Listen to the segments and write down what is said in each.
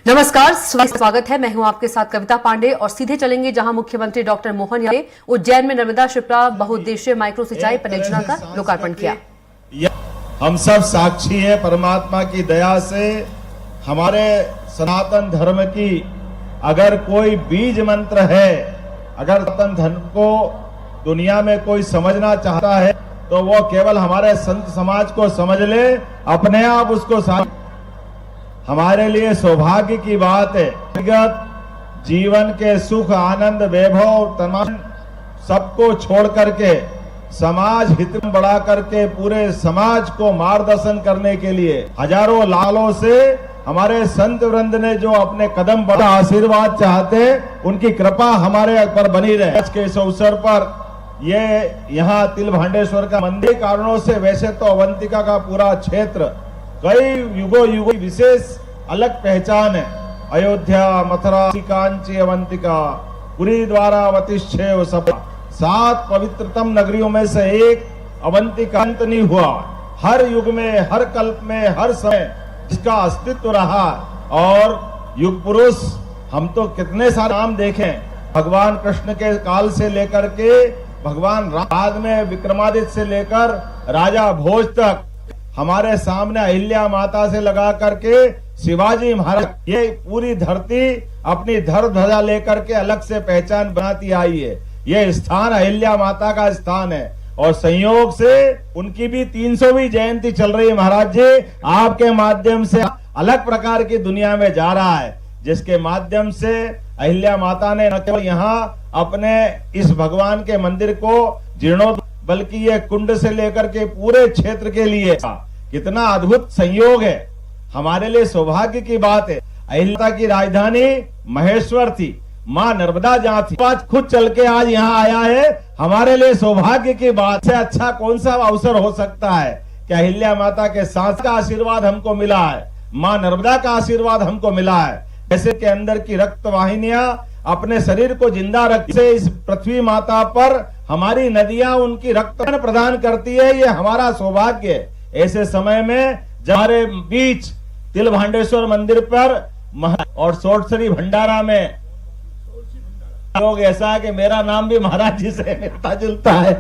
नमस्कार, स्वागत है। मैं हूं आपके साथ कविता पांडे और सीधे चलेंगे जहां मुख्यमंत्री डॉक्टर मोहन यादव ने उज्जैन में नर्मदा शिप्रा बहुउद्देशीय माइक्रो सिंचाई परियोजना का लोकार्पण किया। हम सब साक्षी है परमात्मा की दया से हमारे सनातन धर्म की अगर कोई बीज मंत्र है, अगर सनातन धर्म को दुनिया में कोई समझना चाहता है तो वो केवल हमारे संत समाज को समझ ले, अपने आप उसको हमारे लिए सौभाग्य की बात है। व्यक्तिगत जीवन के सुख आनंद वैभव तमाम सबको छोड़ करके समाज हित में बढ़ा करके पूरे समाज को मार्गदर्शन करने के लिए हजारों लालों से हमारे संत वृंद ने जो अपने कदम बढ़ा आशीर्वाद चाहते, उनकी कृपा हमारे पर बनी रहे। आज के इस अवसर पर ये यहाँ तिलभांडेश्वर का मंदिर कारणों से वैसे तो अवंतिका का पूरा क्षेत्र कई युगों विशेष अलग पहचान है। अयोध्या, मथुरा, कांची, अवंतिका, पुरी, द्वारावती, सब 7 पवित्रतम नगरियों में से एक अवंतिका अंत नहीं हुआ। हर युग में, हर कल्प में, हर समय इसका अस्तित्व रहा। और युग पुरुष हम तो कितने सारे नाम देखें, भगवान कृष्ण के काल से लेकर के भगवान बाद में विक्रमादित्य से लेकर राजा भोज तक हमारे सामने अहिल्या माता से लगा करके शिवाजी महाराज, ये पूरी धरती अपनी धर ध्वजा लेकर के अलग से पहचान बनाती आई है। ये स्थान अहिल्या माता का स्थान है और संयोग से उनकी भी 300वीं जयंती चल रही है। महाराज जी, आपके माध्यम से अलग प्रकार की दुनिया में जा रहा है, जिसके माध्यम से अहिल्या माता ने न केवल यहाँ अपने इस भगवान के मंदिर को जीर्णोद्धार, बल्कि ये कुंड से लेकर के पूरे क्षेत्र के लिए कितना अद्भुत संयोग है। हमारे लिए सौभाग्य की बात है। अहिल्या की राजधानी महेश्वर थी, माँ नर्मदा जहाँ थी, आज खुद चल के आज यहाँ आया है। हमारे लिए सौभाग्य की बात से अच्छा कौन सा अवसर हो सकता है कि अहिल्या माता के सांस का आशीर्वाद हमको मिला है, माँ नर्मदा का आशीर्वाद हमको मिला है। जैसे के अंदर की रक्त वाहिनियां अपने शरीर को जिंदा रखती है, इस पृथ्वी माता पर हमारी नदियां उनकी रक्त प्रदान करती है। ये हमारा सौभाग्य है। ऐसे समय में हमारे बीच तिलभांडेश्वर मंदिर पर और सोटसरी भंडारा में लोग ऐसा है कि मेरा नाम भी महाराज जी से मिलता जुलता है।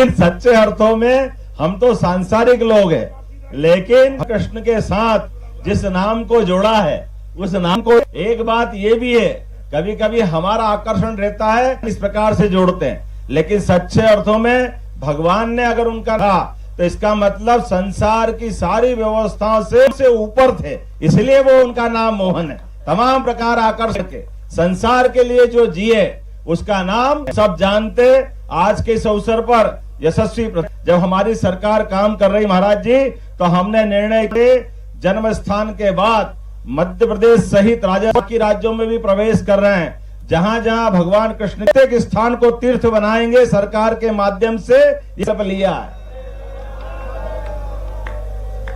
इन सच्चे अर्थों में हम तो सांसारिक लोग हैं, लेकिन कृष्ण के साथ जिस नाम को जोड़ा है उस नाम को, एक बात ये भी है, कभी कभी हमारा आकर्षण रहता है इस प्रकार से जोड़ते हैं, लेकिन सच्चे अर्थों में भगवान ने अगर उनका कहा तो इसका मतलब संसार की सारी व्यवस्थाओं से ऊपर थे, इसलिए वो उनका नाम मोहन है। तमाम प्रकार आकर्षण के संसार के लिए जो जिए उसका नाम सब जानते। आज के इस अवसर पर यशस्वी जब हमारी सरकार काम कर रही महाराज जी, तो हमने निर्णय के जन्म स्थान के बाद मध्य प्रदेश सहित राज्यों में भी प्रवेश कर रहे हैं। जहां जहां भगवान कृष्ण के स्थान को तीर्थ बनाएंगे, सरकार के माध्यम से ये सब लिया है।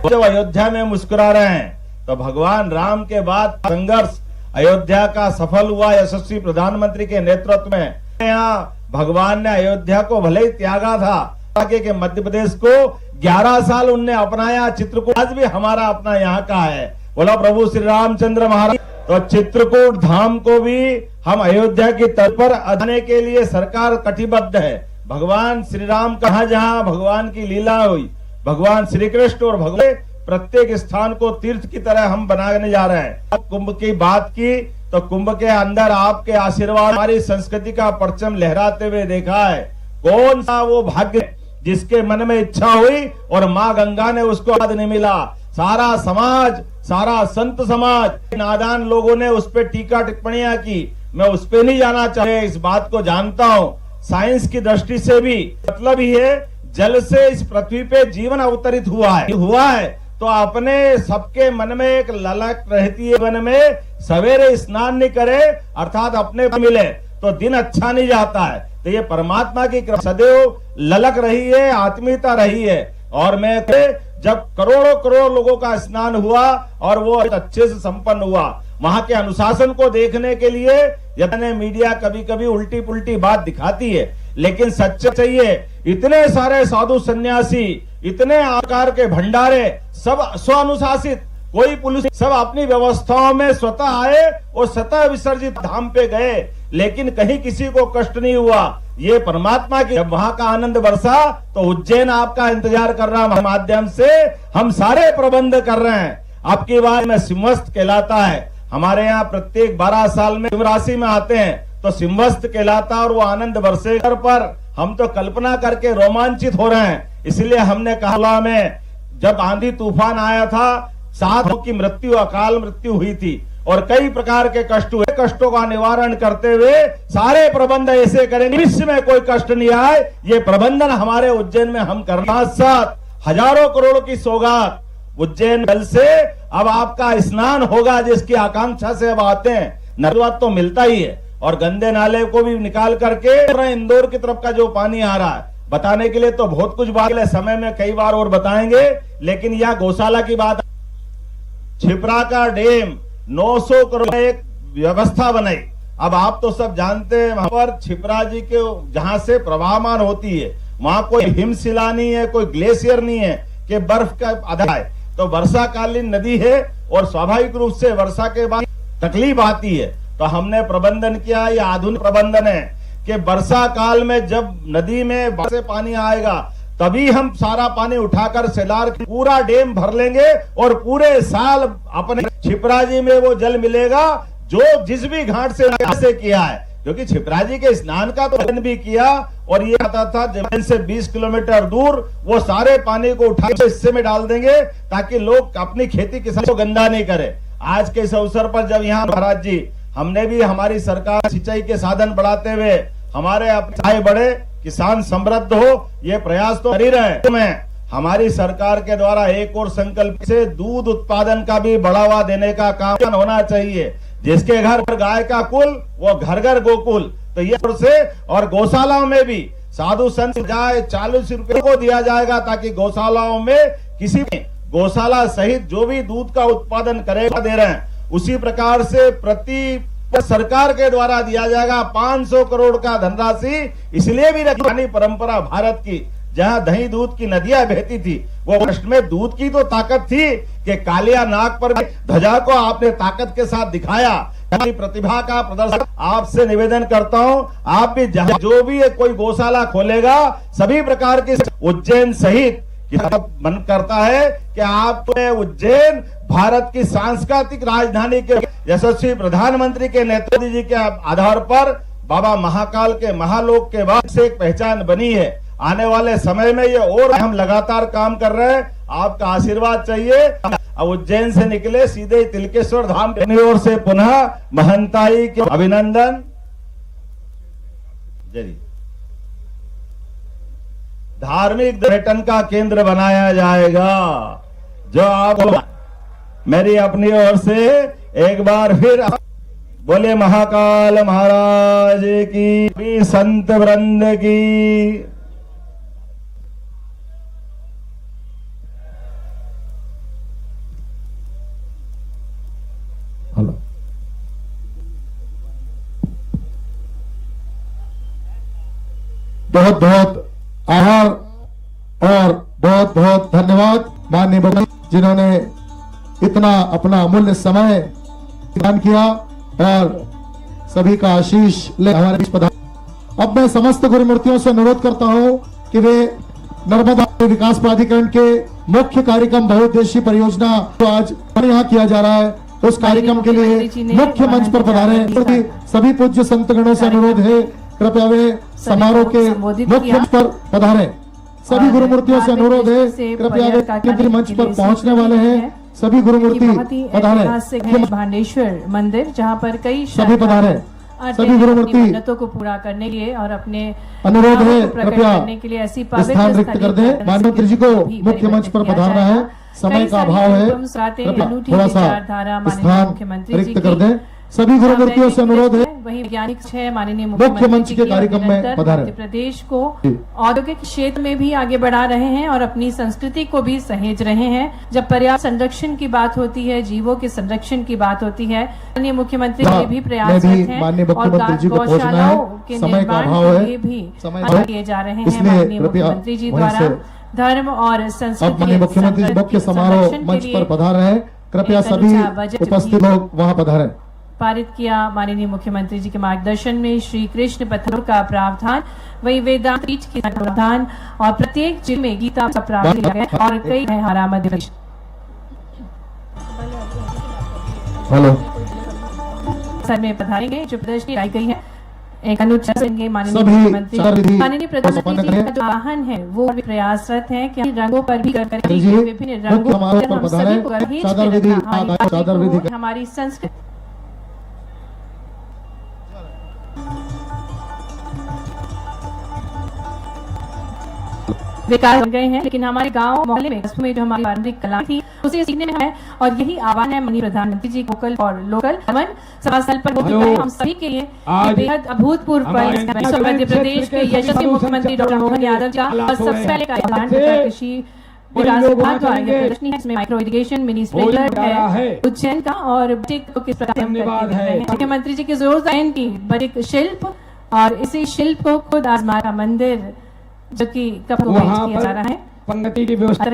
जब अयोध्या में मुस्कुरा रहे हैं तो भगवान राम के बाद संघर्ष अयोध्या का सफल हुआ यशस्वी प्रधानमंत्री के नेतृत्व में। यहाँ भगवान ने अयोध्या को भले ही त्यागा था कि मध्य प्रदेश को 11 साल उनने अपनाया। चित्रकूट आज भी हमारा अपना यहाँ का है। बोला प्रभु श्री रामचंद्र महाराज। तो चित्रकूट धाम को भी हम अयोध्या की तर्ज पर आने के लिए सरकार कटिबद्ध है। भगवान श्री राम कहाँ जहाँ भगवान की लीला हुई, भगवान श्री कृष्ण और भगवान प्रत्येक स्थान को तीर्थ की तरह हम बनाने जा रहे हैं। कुंभ की बात की तो कुंभ के अंदर आपके आशीर्वाद हमारी संस्कृति का परचम लहराते हुए देखा है। कौन सा वो भाग्य जिसके मन में इच्छा हुई और माँ गंगा ने उसको याद नहीं मिला। सारा समाज, सारा संत समाज, नादान लोगों ने उस पर टीका टिप्पणियां की। मैं उस पर नहीं जाना चाहे, इस बात को जानता हूँ। साइंस की दृष्टि से भी मतलब ही है, जल से इस पृथ्वी पे जीवन अवतरित हुआ है तो अपने सबके मन में एक ललक रहती है, मन में सवेरे स्नान नहीं करे अर्थात अपने मिले तो दिन अच्छा नहीं जाता है। तो ये परमात्मा की सदैव ललक रही है, आत्मीयता रही है। और मैं जब करोड़ों लोगों का स्नान हुआ और वो अच्छे से संपन्न हुआ, वहां के अनुशासन को देखने के लिए यदि मीडिया कभी कभी उल्टी पुल्टी बात दिखाती है, लेकिन सच चाहिए। इतने सारे साधु सन्यासी, इतने आकार के भंडारे, सब स्वानुशासित कोई पुलिस, सब अपनी व्यवस्थाओं में स्वतः आए और स्वतः विसर्जित धाम पे गए, लेकिन कहीं किसी को कष्ट नहीं हुआ। ये परमात्मा की, जब वहां का आनंद बरसा तो उज्जैन आपका इंतजार कर रहा है। माध्यम से हम सारे प्रबंध कर रहे हैं। आपकी बात में सिंहस्थ कहलाता है। हमारे यहाँ प्रत्येक 12 साल में शिवराशि में आते हैं तो सिंहस्थ कहलाता है और वो आनंद बरसेगर पर हम तो कल्पना करके रोमांचित हो रहे हैं। इसलिए हमने कहा में जब आंधी तूफान आया था 7 लोगों की मृत्यु, अकाल मृत्यु हुई थी और कई प्रकार के कष्ट हुए। कष्टों का निवारण करते हुए सारे प्रबंध ऐसे करेंगे विश्व में कोई कष्ट नहीं आए। ये प्रबंधन हमारे उज्जैन में हम कर रहे हैं। साथ हजारों करोड़ की सौगात उज्जैन जल से अब आपका स्नान होगा, जिसकी आकांक्षा से अब आते हैं। नर्मदा तो मिलता ही है और गंदे नाले को भी निकाल करके इंदौर की तरफ का जो पानी आ रहा है, बताने के लिए तो बहुत कुछ बात है, समय में कई बार और बताएंगे। लेकिन यह गौशाला की बात, छिपरा का डैम 900 करोड़ एक व्यवस्था बनाई। अब आप तो सब जानते हैं वहां पर छिपरा जी के जहां से प्रवाहमान होती है वहां कोई हिमशिला नहीं है, कोई ग्लेशियर नहीं है कि बर्फ का आधा है। तो वर्षाकालीन नदी है और स्वाभाविक रूप से वर्षा के बाद तकलीफ आती है। तो हमने प्रबंधन किया, ये आधुनिक प्रबंधन है कि वर्षा काल में जब नदी में से पानी आएगा तभी हम सारा पानी उठाकर सेलार पूरा डैम भर लेंगे और पूरे साल अपने छिपरा जी में वो जल मिलेगा जो जिस भी घाट से किया है। क्योंकि छिपरा जी के स्नान का तो भी किया और ये आता था जमीन से 20 किलोमीटर दूर, वो सारे पानी को उठा हिस्से में डाल देंगे ताकि लोग अपनी खेती किसान को गंदा नहीं करे। आज के इस अवसर पर जब यहाँ महाराज जी हमने भी हमारी सरकार सिंचाई के साधन बढ़ाते हुए हमारे अपने बड़े किसान समृद्ध हो, ये प्रयास तो कर ही रहे हैं। हमारी सरकार के द्वारा एक और संकल्प से दूध उत्पादन का भी बढ़ावा देने का काम होना चाहिए। जिसके घर गाय का कुल वो घर घर गोकुल। तो ये से और गौशालाओं में भी साधु संत जाए 40 रुपए को दिया जाएगा ताकि गौशालाओं में किसी भी गौशाला सहित जो भी दूध का उत्पादन करेगा दे रहे हैं, उसी प्रकार से प्रति सरकार के द्वारा दिया जाएगा 500 करोड़ का धनराशि। इसलिए भी रखी परंपरा भारत की, जहां दही दूध की नदियां बहती थी, वो कष्ट में दूध की तो ताकत थी कि कालिया नाग पर ध्वजा को आपने ताकत के साथ दिखाया। हमारी प्रतिभा का प्रदर्शन आपसे निवेदन करता हूं, आप भी जहां जो भी कोई गौशाला खोलेगा सभी प्रकार की उज्जैन सहित मन करता है कि आप उज्जैन भारत की सांस्कृतिक राजधानी के यशस्वी प्रधानमंत्री के नेतृत्व जी के आधार पर बाबा महाकाल के महालोक के बाद से एक पहचान बनी है। आने वाले समय में ये और हम लगातार काम कर रहे हैं, आपका आशीर्वाद चाहिए। अब उज्जैन से निकले सीधे तिलकेश्वर धाम की ओर से पुनः महंताई के अभिनंदन। जय। धार्मिक पर्यटन का केंद्र बनाया जाएगा, जो आप मेरी अपनी ओर से एक बार फिर बोले महाकाल महाराज की, संत वृंद की। हेलो, बहुत बहुत आभार और बहुत बहुत धन्यवाद माननीय बाबा जिन्होंने इतना अपना अमूल्य समय दान किया और सभी का आशीष ले हमारे बीच पधारे। अब मैं समस्त गुरुमूर्तियों से अनुरोध करता हूं कि वे नर्मदा विकास प्राधिकरण के मुख्य कार्यक्रम बहुउद्देशीय परियोजना जो आज यहाँ किया जा रहा है, उस कार्यक्रम के लिए मुख्य मंच पर पधारे। सभी पूज्य संतगणों से अनुरोध है कृपया वे समारोह के मुख्य मंच पर पधारे। सभी गुरुमूर्तियों से अनुरोध है कृपया वे केंद्रीय मंच पर पहुंचने वाले हैं। सभी गुरुमूर्ति पधारे। भांडेश्वर मंदिर जहां पर कई सभी पधारे। सभी गुरुमूर्ति मन्नतों को पूरा करने के लिए और अपने अनुरोध है कृपया करने के लिए ऐसी पवित्र स्थान रिक्त कर दें। माननीय मंत्री जी को मुख्य मंच पर पधारना है, समय का अभाव है, कृपया थोड़ा सा स्थान रिक्त कर दें। सभी गुरुमूर्तियों से अनुरोध है वही वैज्ञानिक माननीय मुख्य मंच के कार्यक्रम में पधारे। मध्य प्रदेश को औद्योगिक क्षेत्र में भी आगे बढ़ा रहे हैं और अपनी संस्कृति को भी सहेज रहे हैं। जब पर्यावरण संरक्षण की बात होती है, जीवों के संरक्षण की बात होती है, माननीय मुख्यमंत्री जी भी प्रयासरत हैं और गौशालाओं के निर्माण के लिए भी किए जा रहे हैं। माननीय मुख्यमंत्री जी द्वारा धर्म और संस्कृति मुख्यमंत्री मुख्य समारोह मंच पर पधार रहे हैं। कृपया एक सभी अनुच्छेद बजट उपस्थित भी लोग वहां पधारें। पारित किया। माननीय मुख्यमंत्री जी के मार्गदर्शन में श्री कृष्ण पत्थरों का प्रावधान, वही वेदांत पीठ के प्रावधान और प्रत्येक जिले में गीता का प्रावधान किया गया और कई है हमारा मध्य प्रदेश। हेलो, सर में पधारेंगे जो प्रदर्शनी लाई गई है। एक अनुच्छेद देंगे माननीय सभी मुख्यमंत्री। चार विधि माननीय प्रधानमंत्री संपन्न जी का करें। जो वाहन है वो भी प्रयासरत है कि रंगों पर भी करें, जी, विभिन्न मुख्य रंगों समारोह पर हम पधारें। सभी को गहेज चादर में विधि, रखना, हमारी चादर पार्टी विधि को, हमारी संस्कृति विकास बन गए हैं, लेकिन हमारे गांव मोहल्ले में कस्बों में जो हमारी पारंपरिक कला थी उसे सीखने में है और यही आह्वान है माननीय प्रधानमंत्री जी वोकल और लोकल मन सभा स्थल पर हो चुका है। हम सभी के लिए ये बेहद अभूतपूर्व पल मध्य प्रदेश के यशस्वी मुख्यमंत्री डॉक्टर मोहन यादव जी और सबसे पहले का आह्वान कृषि विकास विभाग द्वारा ये प्रदर्शनी है, इसमें माइक्रो इरिगेशन, मिनी स्प्रिंकलर है, उज्जैन का और टिक को किस प्रकार धन्यवाद है मुख्यमंत्री जी के जोर की बड़े शिल्प और इसी शिल्प को खुद आजमा का मंदिर जो कि कपड़ों में किया जा रहा है, पंक्ति की व्यवस्था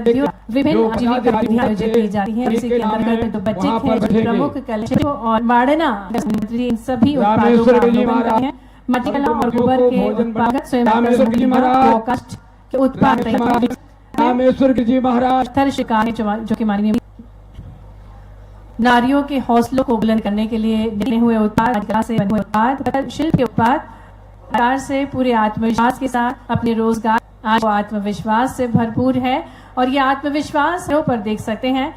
विभिन्न आजीविका गतिविधियां आयोजित की जा रही है। इसी के अंतर्गत तो बच्चे हैं प्रमुख कलशों और माड़ना इन सभी उत्पादों का अवलोकन कर रहे हैं। माटी कला और गोबर के उत्पादक स्वयं के उत्पाद रामेश्वर जी महाराज पत्थर शिकार जो कि माननीय नारियों के हौसलों को बुलंद करने के लिए निकले हुए उत्पाद से बने हुए उत्पाद शिल्प के उत्पाद से पूरे आत्मविश्वास के साथ अपने रोजगार आज वो आत्मविश्वास से भरपूर है और ये आत्मविश्वास पर देख सकते हैं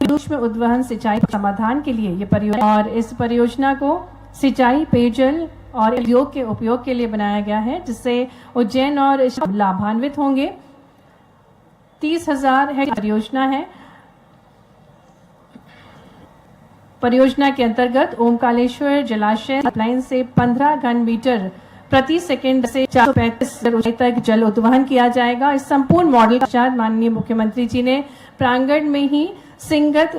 सूक्ष्म उद्वहन सिंचाई समाधान के लिए ये परियोजना और इस परियोजना को सिंचाई पेयजल और उद्योग के उपयोग के लिए बनाया गया है, जिससे उज्जैन और लाभान्वित होंगे। 30,000 हेक्टेयर परियोजना है। परियोजना के अंतर्गत ओमकालेश्वर जलाशय लाइन से 15 घन मीटर प्रति सेकंड से 435 ऊंचाई तक जल उद्वहन किया जाएगा। इस संपूर्ण मॉडल के साथ माननीय मुख्यमंत्री जी ने प्रांगण में ही सिंगत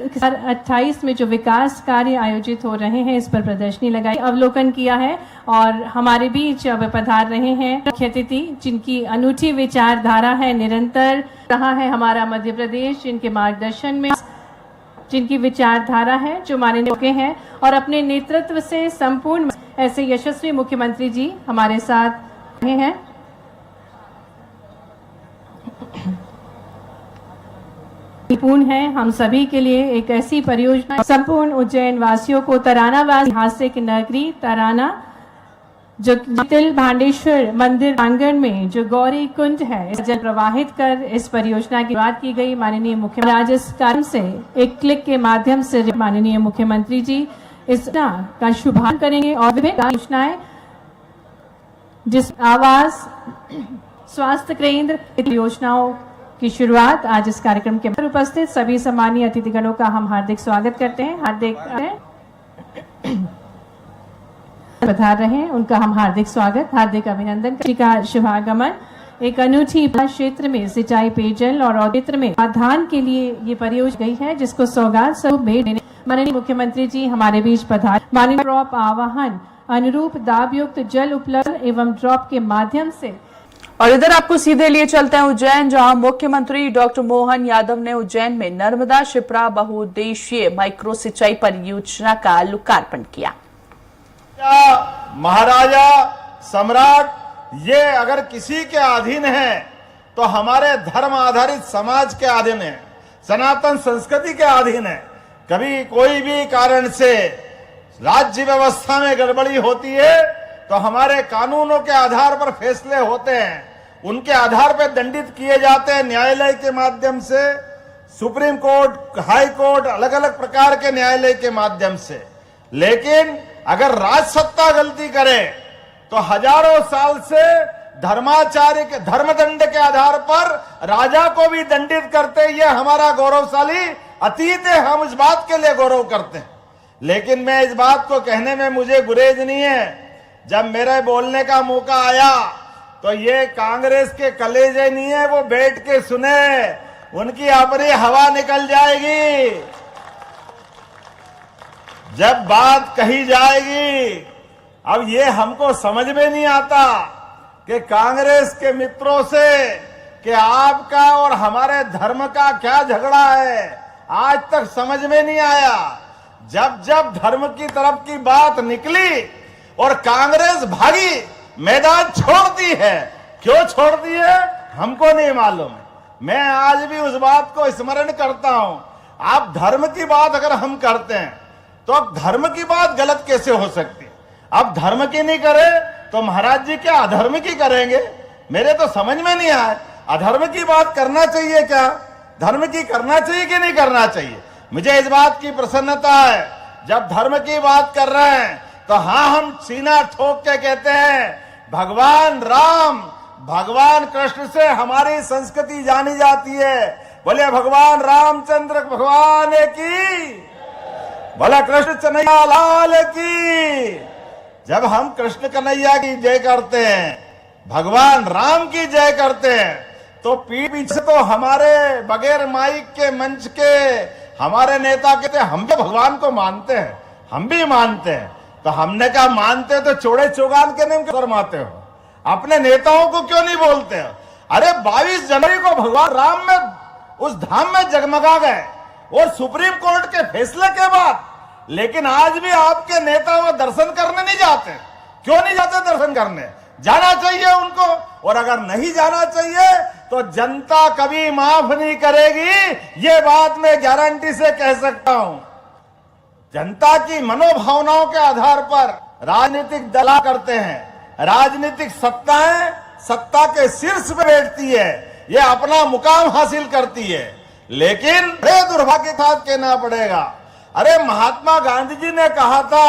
28 में जो विकास कार्य आयोजित हो रहे हैं इस पर प्रदर्शनी लगाई, अवलोकन किया है और हमारे बीच अब पधार रहे हैं मुख्य अतिथि जिनकी अनूठी विचारधारा है, निरंतर रहा है हमारा मध्य प्रदेश, जिनके मार्गदर्शन में जिनकी विचारधारा है जो माननीय हैं और अपने नेतृत्व से संपूर्ण ऐसे यशस्वी मुख्यमंत्री जी हमारे साथ रहे हैं। पूर्ण है हम सभी के लिए एक ऐसी परियोजना संपूर्ण उज्जैन वासियों को तरानावास ऐतिहासिक नगरी तराना जो तिल भांडेश्वर मंदिर आंगन में जो गौरी कुंज है इस जल प्रवाहित कर इस परियोजना की बात की गई। माननीय मुख्यमंत्री इस कार्यक्रम से एक क्लिक के माध्यम से माननीय मुख्यमंत्री जी इस का शुभारंभ करेंगे और विभिन्न योजनाएं जिस आवास स्वास्थ्य केंद्र योजनाओं की शुरुआत आज इस कार्यक्रम के अंदर उपस्थित सभी सम्मानीय अतिथिगणों का हम हार्दिक स्वागत करते हैं। हार्दिक पधार रहे हैं उनका हम हार्दिक स्वागत हार्दिक अभिनंदन का शुभागमन। एक अनूठी क्षेत्र में सिंचाई पेयजल और क्षेत्र में धान के लिए ये परियोजना गई है जिसको सौगात स्वरूप भेंट देने माननीय मुख्यमंत्री जी हमारे बीच पधार। माननीय ड्रॉप आवाहन अनुरूप दाबयुक्त जल उपलब्ध एवं ड्रॉप के माध्यम से और इधर आपको सीधे लिए चलते हैं उज्जैन, जहां मुख्यमंत्री डॉक्टर मोहन यादव ने उज्जैन में नर्मदा शिप्रा बहुउद्देशीय माइक्रो सिंचाई परियोजना का लोकार्पण किया। महाराजा सम्राट ये अगर किसी के अधीन है तो हमारे धर्म आधारित समाज के अधीन है, सनातन संस्कृति के अधीन है। कभी कोई भी कारण से राज्य व्यवस्था में गड़बड़ी होती है तो हमारे कानूनों के आधार पर फैसले होते हैं, उनके आधार पर दंडित किए जाते हैं न्यायालय के माध्यम से, सुप्रीम कोर्ट, हाई कोर्ट, अलग अलग प्रकार के न्यायालय के माध्यम से। लेकिन अगर राजसत्ता गलती करे तो हजारों साल से धर्माचार्य के धर्मदंड के आधार पर राजा को भी दंडित करते, ये हमारा गौरवशाली अतीत है, हम इस बात के लिए गौरव करते हैं। लेकिन मैं इस बात को कहने में मुझे गुरेज नहीं है, जब मेरे बोलने का मौका आया तो ये कांग्रेस के कलेजे नहीं है, वो बैठ के सुने, उनकी अपनी हवा निकल जाएगी जब बात कही जाएगी। अब ये हमको समझ में नहीं आता कि कांग्रेस के मित्रों से कि आपका और हमारे धर्म का क्या झगड़ा है, आज तक समझ में नहीं आया। जब जब धर्म की तरफ की बात निकली और कांग्रेस भागी, मैदान छोड़ दी है। क्यों छोड़ दी है हमको नहीं मालूम। मैं आज भी उस बात को स्मरण करता हूं। आप धर्म की बात अगर हम करते हैं तो अब धर्म की बात गलत कैसे हो सकती? अब धर्म की नहीं करे तो महाराज जी क्या अधर्म की करेंगे? मेरे तो समझ में नहीं आया। अधर्म की बात करना चाहिए क्या, धर्म की करना चाहिए कि नहीं करना चाहिए? मुझे इस बात की प्रसन्नता है, जब धर्म की बात कर रहे हैं तो हाँ, हम सीना ठोक के कहते हैं भगवान राम, भगवान कृष्ण से हमारी संस्कृति जानी जाती है। बोले भगवान रामचंद्र भगवान की, बोला कृष्ण कन्हैया लाल की। जब हम कृष्ण कन्हैया की जय करते हैं, भगवान राम की जय करते हैं, तो पीछे तो हमारे बगैर माइक के मंच के हमारे नेता कहते हैं हम भी भगवान को मानते हैं, हम भी मानते हैं। तो हमने कहा मानते तो चौड़े चौगान के नाम क्यों फरमाते हो, अपने नेताओं को क्यों नहीं बोलते हो? अरे 22 जनवरी को भगवान राम में उस धाम में जगमगा गए और सुप्रीम कोर्ट के फैसले के बाद, लेकिन आज भी आपके नेता वो दर्शन करने नहीं जाते। क्यों नहीं जाते दर्शन करने? जाना चाहिए उनको, और अगर नहीं जाना चाहिए तो जनता कभी माफ नहीं करेगी, ये बात मैं गारंटी से कह सकता हूं। जनता की मनोभावनाओं के आधार पर राजनीतिक दल करते हैं, राजनीतिक सत्ताएं सत्ता के शीर्ष पे बैठती है, ये अपना मुकाम हासिल करती है। लेकिन बड़े दुर्भाग्य के साथ कहना पड़ेगा, अरे महात्मा गांधी जी ने कहा था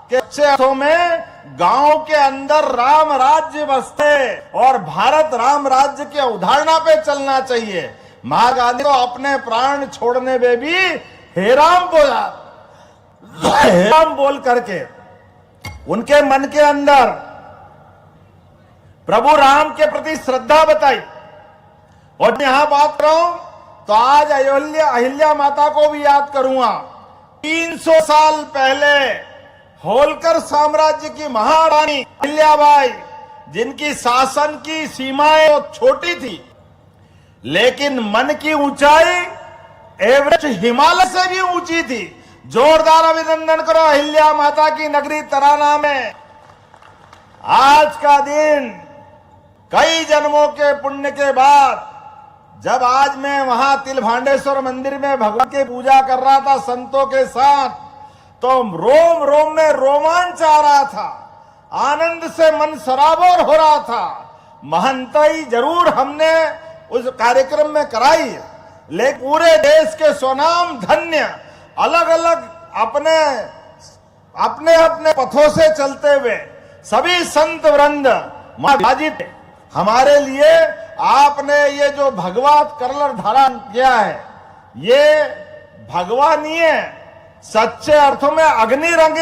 कि अच्छे अर्थों में गांव के अंदर राम राज्य बसते और भारत राम राज्य की अवधारणा पे चलना चाहिए। महात्मा गांधी को अपने प्राण छोड़ने में भी हे राम बोल करके उनके मन के अंदर प्रभु राम के प्रति श्रद्धा बताई। और यहां बात कर रहा हूं तो आज अहिल्या माता को भी याद करूंगा। 300 साल पहले होलकर साम्राज्य की महारानी अहिल्याबाई, जिनकी शासन की सीमाएं छोटी थी, लेकिन मन की ऊंचाई एवरेस्ट हिमालय से भी ऊंची थी। जोरदार अभिनंदन करो अहिल्या माता की नगरी तराना में। आज का दिन कई जन्मों के पुण्य के बाद, जब आज मैं वहां तिलभांडेश्वर मंदिर में भगवान की पूजा कर रहा था संतों के साथ, तो रोम रोम में रोमांच आ रहा था, आनंद से मन सराबोर हो रहा था। महंताई जरूर हमने उस कार्यक्रम में कराई, लेकिन पूरे देश के स्वनाम धन्य अलग अलग अपने अपने अपने पथों से चलते हुए सभी संत वृंद विभाजित थे। हमारे लिए आपने ये जो भगवत कलर धारण किया है, ये भगवान ही है, सच्चे अर्थों में अग्नि रंग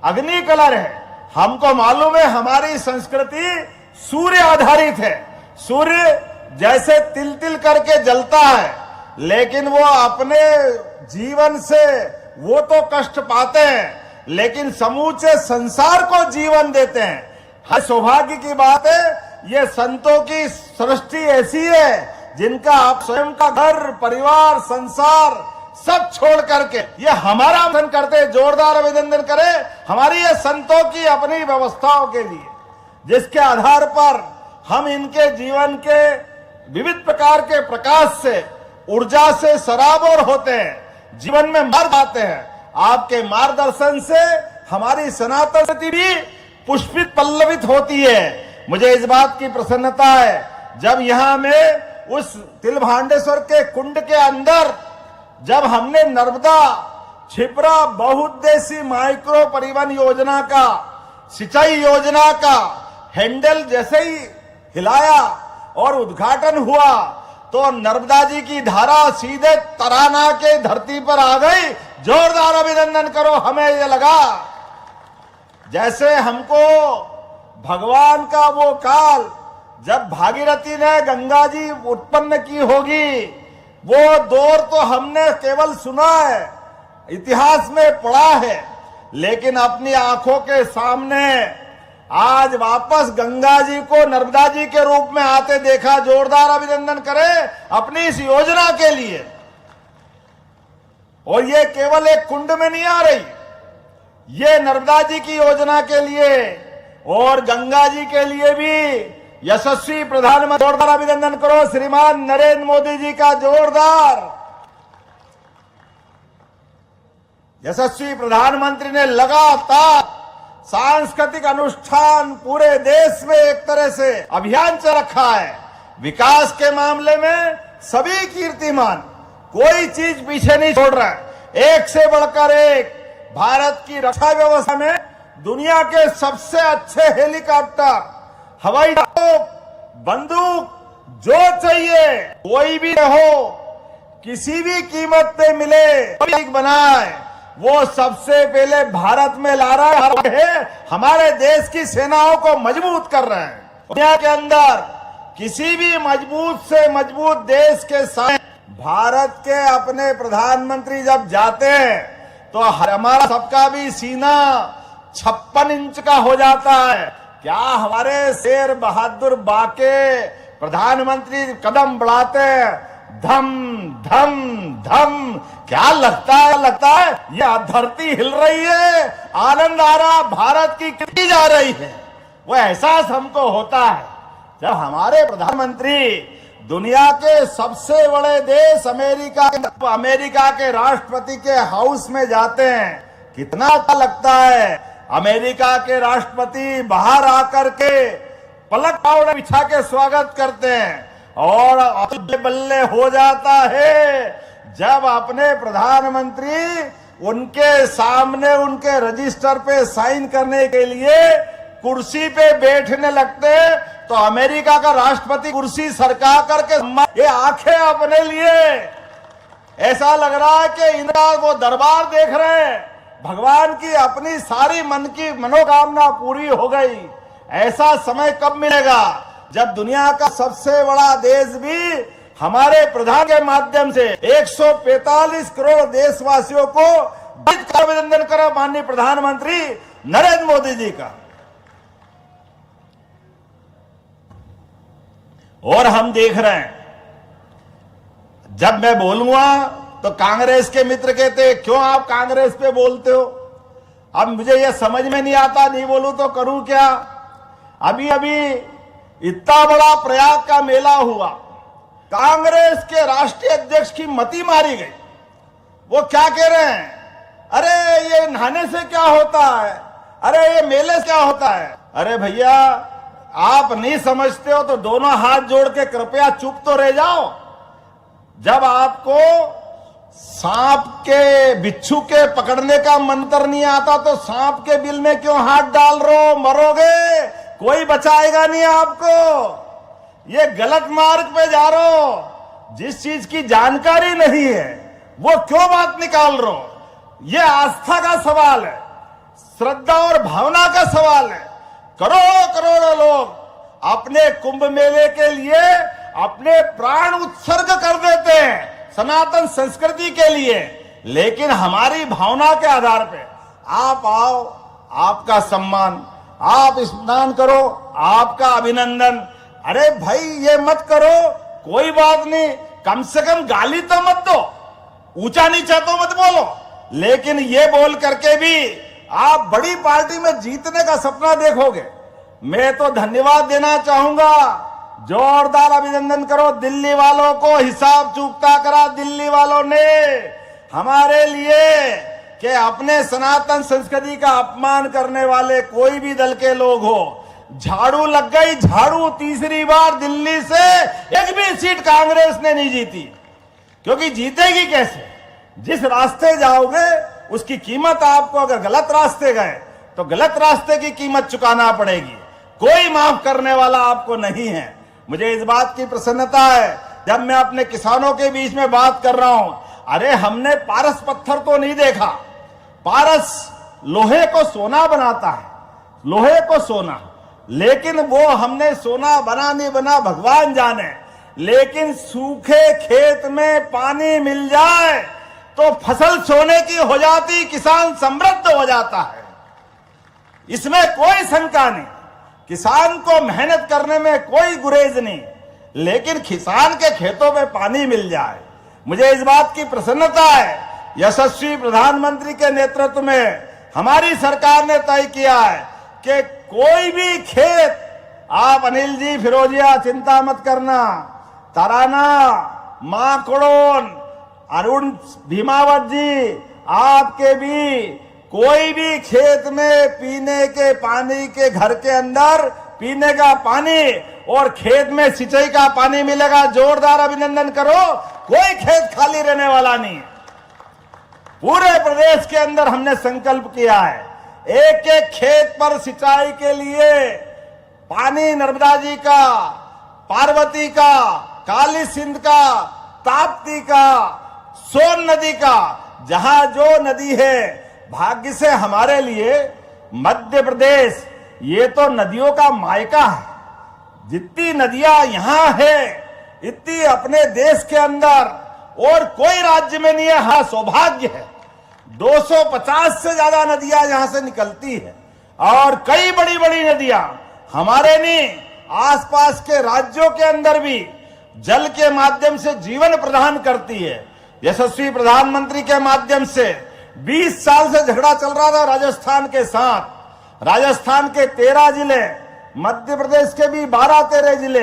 अग्नि कलर है। हमको मालूम है हमारी संस्कृति सूर्य आधारित है। सूर्य जैसे तिल तिल करके जलता है, लेकिन वो अपने जीवन से वो तो कष्ट पाते हैं, लेकिन समूचे संसार को जीवन देते हैं। हर सौभाग्य की बात है, ये संतों की सृष्टि ऐसी है जिनका आप स्वयं का घर परिवार संसार सब छोड़ करके ये हमारा अभिनंदन करते। जोरदार अभिनंदन करें हमारी ये संतों की अपनी व्यवस्थाओं के लिए, जिसके आधार पर हम इनके जीवन के विविध प्रकार के प्रकाश से, ऊर्जा से सराबोर होते हैं, जीवन में मार्ग आते हैं। आपके मार्गदर्शन से हमारी सनातन संस्कृति भी पुष्पित पल्लवित होती है। मुझे इस बात की प्रसन्नता है, जब यहां में उस तिलभांडेश्वर के कुंड के अंदर जब हमने नर्मदा छिपरा बहुउद्देशीय माइक्रो परिवहन योजना का, सिंचाई योजना का हैंडल जैसे ही हिलाया और उद्घाटन हुआ, तो नर्मदा जी की धारा सीधे तराना के धरती पर आ गई। जोरदार अभिनंदन करो। हमें ये लगा जैसे हमको भगवान का वो काल जब भागीरथी ने गंगा जी उत्पन्न की होगी, वो दौर तो हमने केवल सुना है, इतिहास में पढ़ा है, लेकिन अपनी आंखों के सामने आज वापस गंगा जी को नर्मदा जी के रूप में आते देखा। जोरदार अभिनंदन करें अपनी इस योजना के लिए। और ये केवल एक कुंड में नहीं आ रही, ये नर्मदा जी की योजना के लिए और गंगा जी के लिए भी यशस्वी प्रधानमंत्री। जोरदार अभिनंदन करो श्रीमान नरेंद्र मोदी जी का। जोरदार। यशस्वी प्रधानमंत्री ने लगातार सांस्कृतिक अनुष्ठान पूरे देश में एक तरह से अभियान चल रखा है। विकास के मामले में सभी कीर्तिमान, कोई चीज पीछे नहीं छोड़ रहा है। एक से बढ़कर एक भारत की रक्षा व्यवस्था में दुनिया के सबसे अच्छे हेलीकॉप्टर, हवाई तोप, बंदूक जो चाहिए कोई भी हो, किसी भी कीमत पे मिले बनाए, वो सबसे पहले भारत में ला रहा है। हमारे देश की सेनाओं को मजबूत कर रहे हैं। दुनिया के अंदर किसी भी मजबूत से मजबूत देश के साथ भारत के अपने प्रधानमंत्री जब जाते हैं तो हमारा सबका भी सीना 56 इंच का हो जाता है। क्या हमारे शेर बहादुर बाके प्रधानमंत्री कदम बढ़ाते हैं, धम धम धम, क्या लगता है ये धरती हिल रही है, आनंद आ रहा, भारत की जा रही है। वो एहसास हमको होता है जब हमारे प्रधानमंत्री दुनिया के सबसे बड़े देश अमेरिका के राष्ट्रपति के हाउस में जाते हैं। कितना अच्छा लगता है। अमेरिका के राष्ट्रपति बाहर आकर के पलक पावड़े बिछा के स्वागत करते हैं और बल्ले बल्ले हो जाता है जब अपने प्रधानमंत्री उनके सामने उनके रजिस्टर पे साइन करने के लिए कुर्सी पे बैठने लगते हैं तो अमेरिका का राष्ट्रपति कुर्सी सरका करके ये आंखें अपने लिए, ऐसा लग रहा है कि इनका वो दरबार देख रहे हैं। भगवान की अपनी सारी मन की मनोकामना पूरी हो गई। ऐसा समय कब मिलेगा जब दुनिया का सबसे बड़ा देश भी हमारे प्रधान के माध्यम से 145 करोड़ देशवासियों को अभिनंदन करो माननीय प्रधानमंत्री नरेंद्र मोदी जी का। और हम देख रहे हैं जब मैं बोलूंगा तो कांग्रेस के मित्र कहते क्यों आप कांग्रेस पे बोलते हो। अब मुझे यह समझ में नहीं आता, नहीं बोलूं तो करूं क्या। अभी अभी इतना बड़ा प्रयाग का मेला हुआ, कांग्रेस के राष्ट्रीय अध्यक्ष की मती मारी गई। वो क्या कह रहे हैं, अरे ये नहाने से क्या होता है, अरे ये मेले से क्या होता है। अरे भैया आप नहीं समझते हो तो दोनों हाथ जोड़ के कृपया चुप तो रह जाओ। जब आपको सांप के बिच्छू के पकड़ने का मंत्र नहीं आता तो सांप के बिल में क्यों हाथ डाल रहे हो, मरोगे, कोई बचाएगा नहीं आपको। ये गलत मार्ग पे जा रहे हो। जिस चीज की जानकारी नहीं है वो क्यों बात निकाल रहे हो। ये आस्था का सवाल है, श्रद्धा और भावना का सवाल है। करोड़ों करोड़ों लोग अपने कुंभ मेले के लिए अपने प्राण उत्सर्ग कर देते हैं सनातन संस्कृति के लिए, लेकिन हमारी भावना के आधार पे आप आओ, आपका सम्मान, आप स्नान करो, आपका अभिनंदन। अरे भाई ये मत करो, कोई बात नहीं, कम से कम गाली तो मत दो, ऊंचा नीचा तो मत बोलो, लेकिन ये बोल करके भी आप बड़ी पार्टी में जीतने का सपना देखोगे। मैं तो धन्यवाद देना चाहूंगा, जोरदार अभिनंदन करो दिल्ली वालों को। हिसाब चूकता करा दिल्ली वालों ने हमारे लिए कि अपने सनातन संस्कृति का अपमान करने वाले कोई भी दल के लोग हो। झाड़ू लग गई, झाड़ू तीसरी बार दिल्ली से एक भी सीट कांग्रेस ने नहीं जीती, क्योंकि जीतेगी कैसे। जिस रास्ते जाओगे उसकी कीमत आपको, अगर गलत रास्ते गए तो गलत रास्ते की कीमत चुकाना पड़ेगी। कोई माफ करने वाला आपको नहीं है। मुझे इस बात की प्रसन्नता है जब मैं अपने किसानों के बीच में बात कर रहा हूं, अरे हमने पारस पत्थर तो नहीं देखा, पारस लोहे को सोना बनाता है, लोहे को सोना, लेकिन वो हमने सोना बना नहीं बना भगवान जाने, लेकिन सूखे खेत में पानी मिल जाए तो फसल सोने की हो जाती, किसान समृद्ध हो जाता है। इसमें कोई शंका नहीं। किसान को मेहनत करने में कोई गुरेज नहीं, लेकिन किसान के खेतों में पानी मिल जाए। मुझे इस बात की प्रसन्नता है, यशस्वी प्रधानमंत्री के नेतृत्व में हमारी सरकार ने तय किया है कि कोई भी खेत, आप अनिल जी, फिरोजिया, चिंता मत करना, तराना, माकड़ोन, अरुण, भीमावत जी, आपके भी कोई भी खेत में पीने के पानी के घर के अंदर पीने का पानी और खेत में सिंचाई का पानी मिलेगा। जोरदार अभिनंदन करो, कोई खेत खाली रहने वाला नहीं। पूरे प्रदेश के अंदर हमने संकल्प किया है, एक एक खेत पर सिंचाई के लिए पानी नर्मदा जी का, पार्वती का, काली सिंध का, ताप्ती का, सोन नदी का, जहां जो नदी है, भाग्य से हमारे लिए मध्य प्रदेश ये तो नदियों का मायका है। जितनी नदियां यहां है इतनी अपने देश के अंदर और कोई राज्य में नहीं है। हाँ, सौभाग्य है, 250 से ज्यादा नदियां यहां से निकलती है और कई बड़ी बड़ी नदियां हमारे नहीं, आसपास के राज्यों के अंदर भी जल के माध्यम से जीवन प्रदान करती है। यशस्वी प्रधानमंत्री के माध्यम से 20 साल से झगड़ा चल रहा था राजस्थान के साथ। राजस्थान के 13 जिले, मध्य प्रदेश के भी 12-13 जिले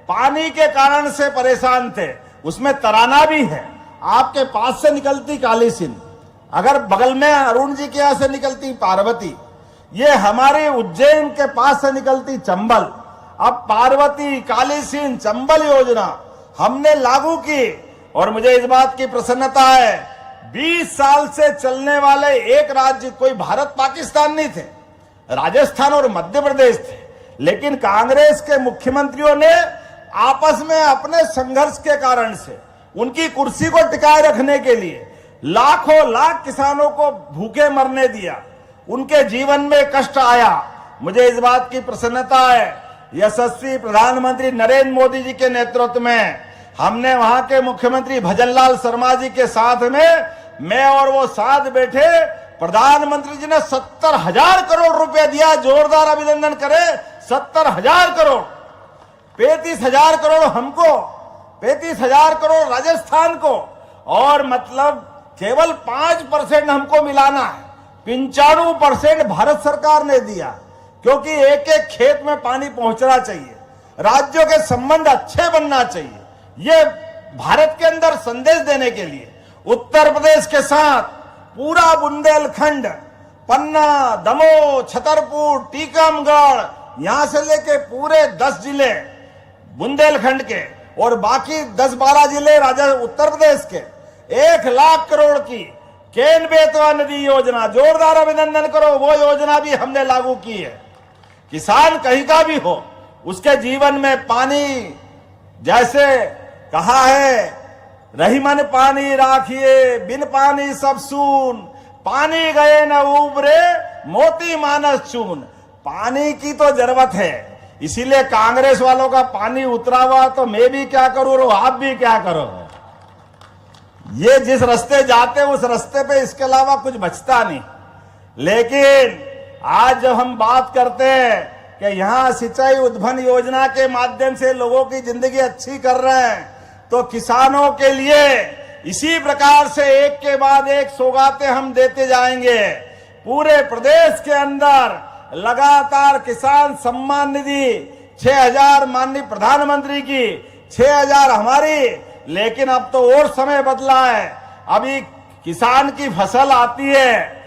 पानी के कारण से परेशान थे। उसमें तराना भी है, आपके पास से निकलती काली सिंध, अगर बगल में अरुण जी के यहां से निकलती पार्वती, ये हमारे उज्जैन के पास से निकलती चंबल। अब पार्वती, काली सिंध, चंबल योजना हमने लागू की और मुझे इस बात की प्रसन्नता है, 20 साल से चलने वाले एक राज्य, कोई भारत पाकिस्तान नहीं थे, राजस्थान और मध्य प्रदेश थे, लेकिन कांग्रेस के मुख्यमंत्रियों ने आपस में अपने संघर्ष के कारण से उनकी कुर्सी को टिकाए रखने के लिए लाखों लाख किसानों को भूखे मरने दिया, उनके जीवन में कष्ट आया। मुझे इस बात की प्रसन्नता है, यशस्वी प्रधानमंत्री नरेंद्र मोदी जी के नेतृत्व में हमने वहां के मुख्यमंत्री भजनलाल शर्मा जी के साथ में मैं और वो साथ बैठे, प्रधानमंत्री जी ने 70,000 करोड़ रुपए दिया। जोरदार अभिनंदन करें, 70,000 करोड़, 35,000 करोड़ हमको, 35,000 करोड़ राजस्थान को, और मतलब केवल 5% हमको मिलाना है, 95% भारत सरकार ने दिया, क्योंकि एक एक खेत में पानी पहुंचना चाहिए, राज्यों के संबंध अच्छे बनना चाहिए। ये भारत के अंदर संदेश देने के लिए उत्तर प्रदेश के साथ पूरा बुंदेलखंड, पन्ना, दमोह, छतरपुर, टीकमगढ़, यहां से लेके पूरे 10 जिले बुंदेलखंड के और बाकी 10-12 जिले उत्तर प्रदेश के 1 लाख करोड़ की केन बेतवा नदी योजना, जोरदार अभिनंदन करो, वो योजना भी हमने लागू की है। किसान कहीं का भी हो, उसके जीवन में पानी, जैसे कहा है, रहीमन पानी राखिए, बिन पानी सब सून, पानी गए न उबरे, मोती मानस चून। पानी की तो जरूरत है, इसीलिए कांग्रेस वालों का पानी उतरा हुआ तो मैं भी क्या करूं और आप भी क्या करो। ये जिस रास्ते जाते उस रास्ते पे इसके अलावा कुछ बचता नहीं। लेकिन आज जब हम बात करते हैं कि यहां सिंचाई उद्वहन योजना के माध्यम से लोगों की जिंदगी अच्छी कर रहे हैं, तो किसानों के लिए इसी प्रकार से एक के बाद एक सौगातें हम देते जाएंगे। पूरे प्रदेश के अंदर लगातार किसान सम्मान निधि 6,000 माननीय प्रधानमंत्री की, 6,000 हमारी, लेकिन अब तो और समय बदला है। अभी किसान की फसल आती है